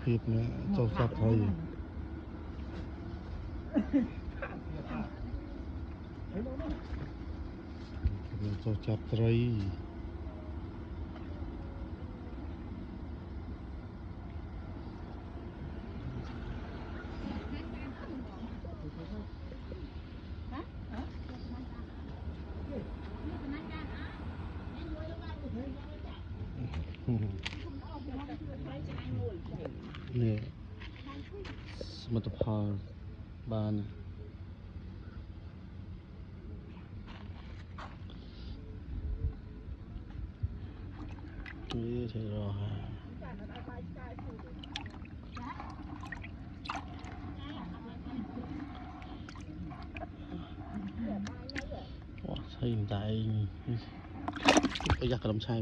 khiếp nữa cho sắp thôi cho chặt rây nèสมรรถภาพบ้านนี่เธอรอฮะว้าใช่ใจประหยัดกระดมชัย